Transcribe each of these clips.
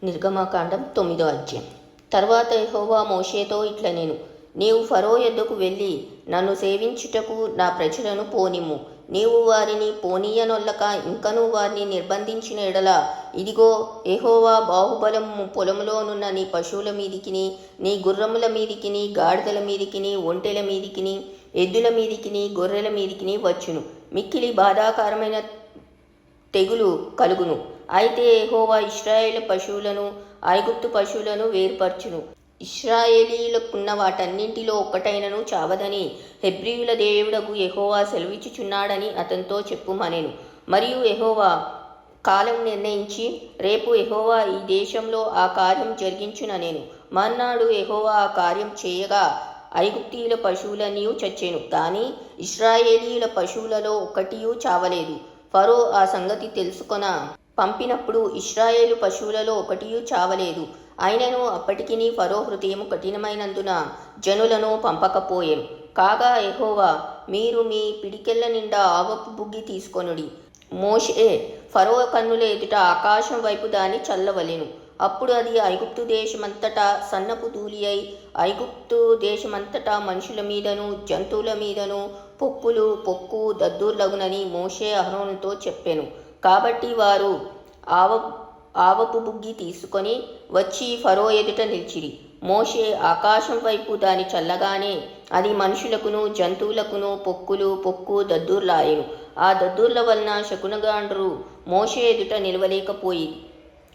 నిర్గమకాండం 9వ అధ్యాయం. తర్వాత యెహోవా మోషేతో ఇట్లనెను, నీవు ఫరో యొద్దకు వెళ్ళి నన్ను సేవించుటకు నా ప్రజలను పోనిమ్ము. నీవు వారిని పోనీయనొల్లక ఇంకనూ వారిని నిర్బంధించిన ఎడల, ఇదిగో యెహోవా బాహుబలము పొలములోనున్న నీ పశువుల మీదికిని, నీ గుర్రముల మీదికిని, గాడిదల మీదికిని, ఒంటెల మీదికిని, ఎద్దుల మీదికిని, గొర్రెల మీదికిని వచ్చును. మిక్కిలి బాధాకరమైన తెగులు కలుగును. అయితే యెహోవా ఇశ్రాయేలు పశువులను ఐగుప్తు పశువులను వేరుపరచును. ఇశ్రాయేలీయులకున్న వాటన్నింటిలో ఒక్కటైనను చావదని హెబ్రీయుల దేవుడగు యెహోవా సెలవిచ్చుచున్నాడని అతనితో చెప్పుమనెను. మరియు యెహోవా కాలం నిర్ణయించి, రేపు యెహోవా ఈ దేశంలో ఆ కార్యం జరిగించుననెను. మర్నాడు యెహోవా ఆ కార్యం చేయగా ఐగుప్తీయుల పశువులన్నీ చచ్చెను, కానీ ఇశ్రాయేలీయుల పశువులలో ఒక్కటియూ చావలేదు. ఫరో ఆ సంగతి తెలుసుకొన పంపినప్పుడు ఇశ్రాయేలు పశువులలో ఒకటియూ చావలేదు. అయినను అప్పటికిని ఫరో హృదయము కఠినమైనందున జనులను పంపకపోయెను. కాగా యెహోవా, మీరు మీ పిడికెళ్ల నిండా ఆవపు బుగ్గి తీసుకొనుడి. మోషే ఫరో కన్నుల ఎదుట ఆకాశం వైపు దాన్ని చల్లవలెను. అప్పుడు అది ఐగుప్తు దేశమంతటా సన్నపు ధూళి అయి ఐగుప్తు దేశమంతటా మనుషుల మీదను జంతువుల మీదను పొక్కు దద్దూర్లగునని మోషే అహరోనుతో చెప్పెను. కాబట్టి వారు ఆవపు బుగ్గి తీసుకొని వచ్చి ఫరో ఎదుట నిలిచిరి. మోషే ఆకాశం వైపు దాని చల్లగానే అది మనుషులకును జంతువులకును పొక్కు దద్దూర్లాయెను. ఆ దద్దూర్ల వలన శకునగాండ్రు మోషే ఎదుట నిలవలేకపోయి.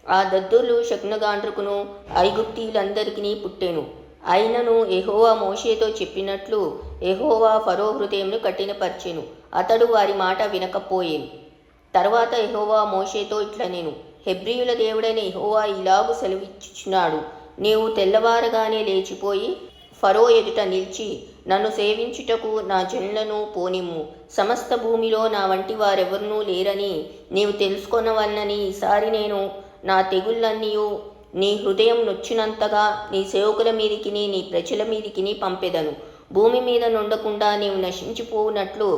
ఆ దద్దూర్లు శకునగాండ్రుకును ఐగుప్తీయులందరికీ పుట్టెను. అయినను యెహోవా మోషేతో చెప్పినట్లు యెహోవా ఫరో హృదయంను కఠినపరచెను. అతడు వారి మాట వినకపోయెను. తర్వాత యెహోవా మోషేతో ఇట్లనెను, హెబ్రీయుల దేవుడైన యెహోవా ఇలాగు సెలవిచ్చుచున్నాడు, నీవు తెల్లవారగానే లేచిపోయి ఫరో ఎదుట నిలిచి నన్ను సేవించుటకు నా జనులను పోనిమ్ము. సమస్త భూమిలో నా వంటి వారెవరునూ లేరని నీవు తెలుసుకొనవలనని ఈసారి నేను నా తెగుళ్ళన్నీయు నీ హృదయం నొచ్చినంతగా నీ సేవకుల మీదికిని నీ ప్రజల మీదికిని పంపెదను. భూమి మీద నుండకుండా నీవు నశించిపోవునట్లు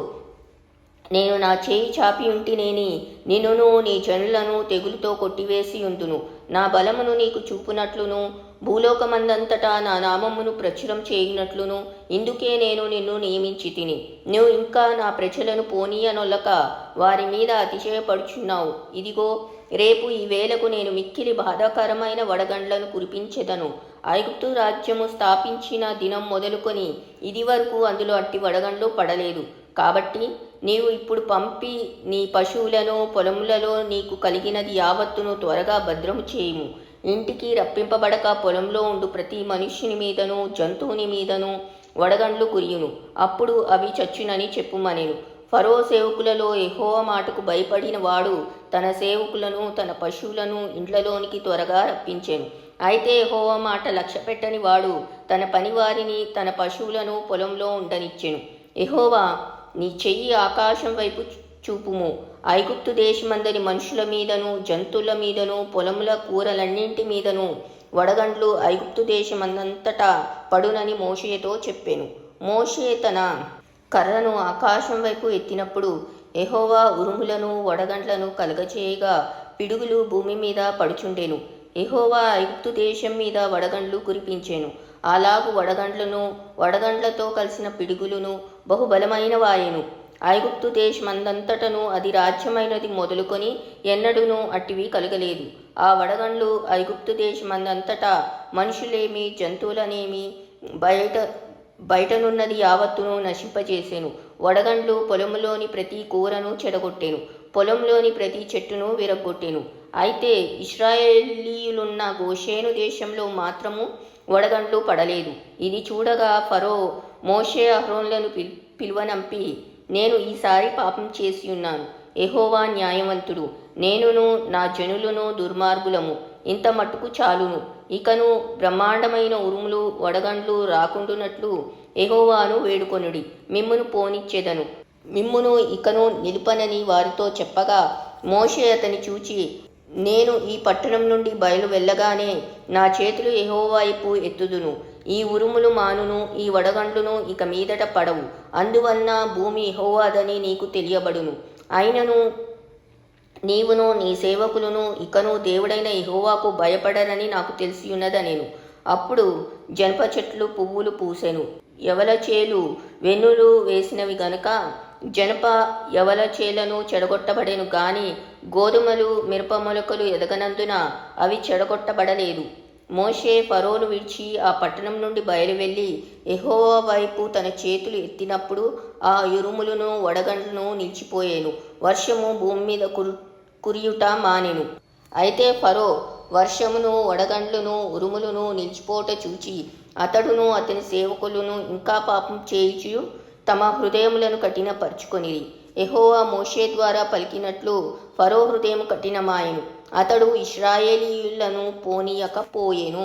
నేను నా చేయి చాపి ఉంటినేని నిన్నును నీ జనులను తెగులుతో కొట్టివేసి ఉందును. నా బలమును నీకు చూపునట్లును భూలోకమందంతటా నా నామమును ప్రచురం చేయునట్లును ఇందుకే నేను నిన్ను నియమించి తిని. నువ్వు ఇంకా నా ప్రజలను పోనీయనొల్లక వారి మీద అతిశయపడుచున్నావు. ఇదిగో, రేపు ఈ వేళకు నేను మిక్కిలి బాధాకరమైన వడగండ్లను కురిపించెదను. ఐగుప్తు రాజ్యము స్థాపించిన దినం మొదలుకొని ఇది వరకు అందులో అట్టి వడగండ్లు పడలేదు. కాబట్టి నీవు ఇప్పుడు పంపి నీ పశువులను పొలములలో నీకు కలిగినది యావత్తును త్వరగా భద్రము చేయుము. ఇంటికి రప్పింపబడక పొలంలో ఉండు ప్రతి మనుష్యుని మీదను జంతువుని మీదను వడగండ్లు కురియును. అప్పుడు అవి చచ్చునని చెప్పుమనెను. ఫరో సేవకులలో యెహోవా మాటకు భయపడిన వాడు తన సేవకులను తన పశువులను ఇండ్లలోనికి త్వరగా రప్పించెను. అయితే యెహోవా మాట లక్ష్యపెట్టని వాడు తన పనివారిని తన పశువులను పొలంలో ఉండనిచ్చెను. యెహోవా, నీ చెయ్యి ఆకాశం వైపు చూపుము. ఐగుప్తు దేశమందరి మనుషుల మీదను జంతువుల మీదను పొలముల కూరలన్నింటి మీదను వడగండ్లు ఐగుప్తు దేశమందంతటా పడునని మోషేతో చెప్పెను. మోషే తన కర్రను ఆకాశం వైపు ఎత్తినప్పుడు యెహోవా ఉరుములను వడగండ్లను కలగచేయగా పిడుగులు భూమి మీద పడుచుండెను. యెహోవా ఐగుప్తు దేశం మీద వడగండ్లు కురిపించెను. అలాగు వడగండ్లతో కలిసిన పిడుగులును బహుబలమైన వాయెను. ఐగుప్తు దేశమందంతటను అది రాజ్యమైనది మొదలుకొని ఎన్నడూనూ అట్టివి కలగలేదు. ఆ వడగండ్లు ఐగుప్తు దేశమందంతటా మనుషులేమి జంతువులనేమి బయటనున్నది యావత్తును నశింపజేసెను. వడగండ్లు పొలములోని ప్రతి కూరను చెడగొట్టెను, పొలంలోని ప్రతి చెట్టును విరగొట్టెను. అయితే ఇశ్రాయేలీయులున్న గోషేను దేశంలో మాత్రము వడగండ్లు పడలేదు. ఇది చూడగా ఫరో మోషే అహరోనులను పిలువనంపి, నేను ఈసారి పాపం చేసి ఉన్నాను. యెహోవా న్యాయవంతుడు, నేనును నా జనులను దుర్మార్గులము. ఇంత మట్టుకు చాలును. ఇకను బ్రహ్మాండమైన ఉరుములు వడగండ్లు రాకుండునట్లు యెహోవాను వేడుకొనుడి, మిమ్మును పోనిచ్చెదను. మిమ్మును ఇకను నిలుపనని వారితో చెప్పగా మోషే అతని చూచి, నేను ఈ పట్టణం నుండి బయలు వెళ్ళగానే నా చేతులు యెహోవా వైపు ఎత్తుదును. ఈ ఉరుములు మానును, ఈ వడగండ్లును ఇక మీదట పడవు. అందువలన భూమి యెహోవాదని నీకు తెలియబడును. అయినను నీవును నీ సేవకులను ఇకను దేవుడైన యెహోవాకు భయపడరని నాకు తెలిసియున్నదనెను. అప్పుడు జనప చెట్లు పువ్వులు పూసెను. యవల చేలు వెన్నులు వేసినవి గనుక జనప యవల చేలను చెడగొట్టబడెను గాని గోధుమలు మిరప మొలకలు ఎదగనందున అవి చెడగొట్టబడలేదు. మోషే ఫరోను విడిచి ఆ పట్టణం నుండి బయలువెళ్ళి యెహోవా వైపు తన చేతులు ఎత్తినప్పుడు ఆ ఉరుములను వడగండ్లను నిలిచిపోయెను. వర్షము భూమి మీద కురియుట మానెను. అయితే ఫరో వర్షమును వడగండ్లను ఉరుములను నిలిచిపోట చూచి అతడును అతని సేవకులను ఇంకా పాపం చేయుచు తమ హృదయములను కఠినపరుచుకొనిరి. యెహోవా మోషే ద్వారా పలికినట్లు ఫరో హృదయం కఠినమాయెను. అతడు ఇశ్రాయేలీయులను పోనీయకపోయెను.